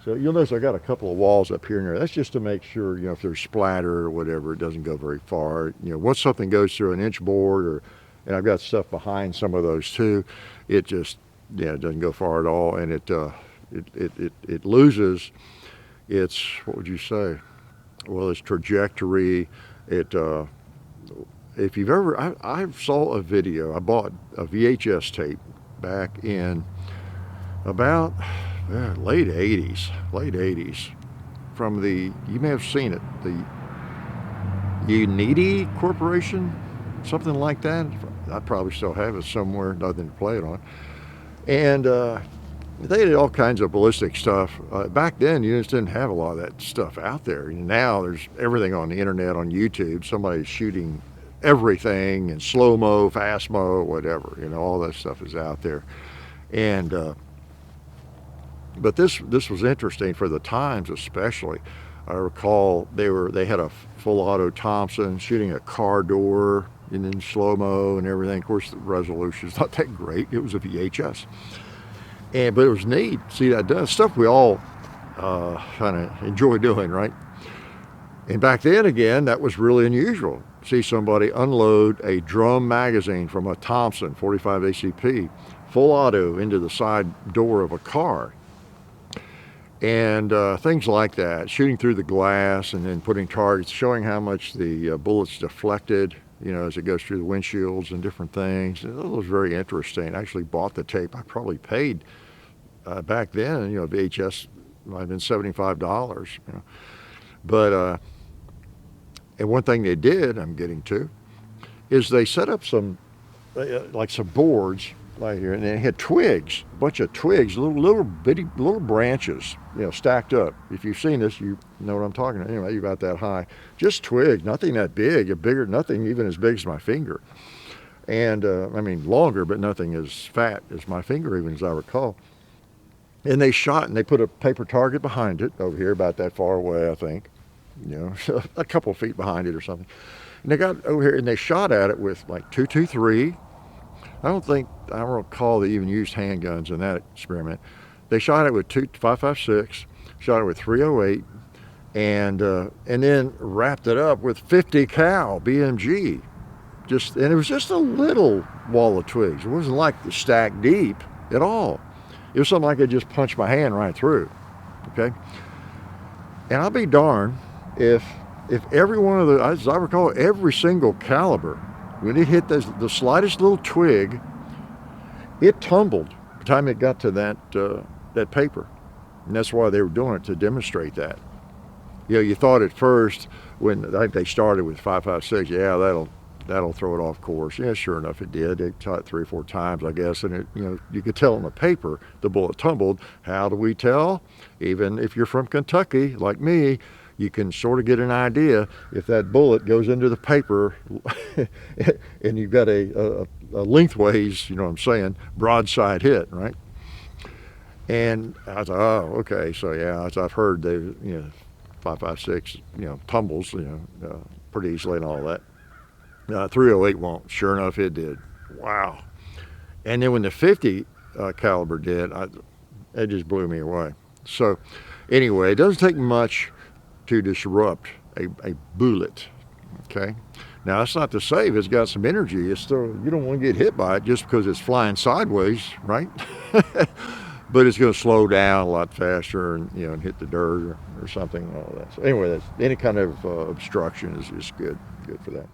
So you'll notice I got a couple of walls up here and there. That's just to make sure, if there's splatter or whatever, it doesn't go very far. Once something goes through an inch board, and I've got stuff behind some of those too, it just, it doesn't go far at all, and it loses its, what would you say? Well, its trajectory. If you've ever, I saw a video. I bought a VHS tape back in about late 80s, from you may have seen it, the Unity Corporation, something like that. I probably still have it somewhere, nothing to play it on. And they did all kinds of ballistic stuff. Back then, you just didn't have a lot of that stuff out there. Now there's everything on the internet, on YouTube. Somebody's shooting everything in slow-mo, fast-mo, whatever. All that stuff is out there. And but this was interesting for the times, especially. I recall they had a full auto Thompson shooting a car door and in slow-mo and everything. Of course, the resolution's not that great. It was a VHS. But it was neat. See that done. Stuff we all kind of enjoy doing, right? And back then, again, that was really unusual. See somebody unload a drum magazine from a Thompson 45 ACP, full auto, into the side door of a car. And things like that, shooting through the glass and then putting targets, showing how much the bullets deflected, as it goes through the windshields and different things. And it was very interesting. I actually bought the tape. I probably paid back then, VHS might have been $75. But and one thing they did, I'm getting to, is they set up some boards right here, and they had twigs, a bunch of twigs, little bitty branches, stacked up. If you've seen this, you know what I'm talking about. Anyway, about that high, just twigs, nothing that big, nothing even as big as my finger, and I mean longer, but nothing as fat as my finger, even as I recall. And they shot, and they put a paper target behind it over here, about that far away, I think, a couple of feet behind it or something. And they got over here, and they shot at it with like .223. I don't recall they even used handguns in that experiment. They shot it with 5.56, shot it with .308, and then wrapped it up with 50 cal BMG. And it was just a little wall of twigs. It wasn't like the stack deep at all. It was something I could just punch my hand right through. Okay, and I'll be darned if every one of as I recall, every single caliber, when it hit the slightest little twig, it tumbled by the time it got to that paper. And that's why they were doing it, to demonstrate that. You thought at first, when I think they started with 5.56, yeah, that'll throw it off course. Yeah, sure enough, it did. They shot it 3 or 4 times, I guess, and it, you could tell on the paper the bullet tumbled. How do we tell? Even if you're from Kentucky, like me, you can sort of get an idea if that bullet goes into the paper and you've got a lengthways, broadside hit, right? And I thought, oh, okay, so yeah, as I've heard, 5.56, tumbles, pretty easily and all that. 308 won't. Sure enough, it did. Wow. And then when the 50 caliber did, it just blew me away. So anyway, it doesn't take much to disrupt a bullet. Okay. Now that's not to say if it's got some energy, it's still, you don't want to get hit by it just because it's flying sideways, right? But it's going to slow down a lot faster and and hit the dirt or something and all that. So anyway, any kind of obstruction is good for that.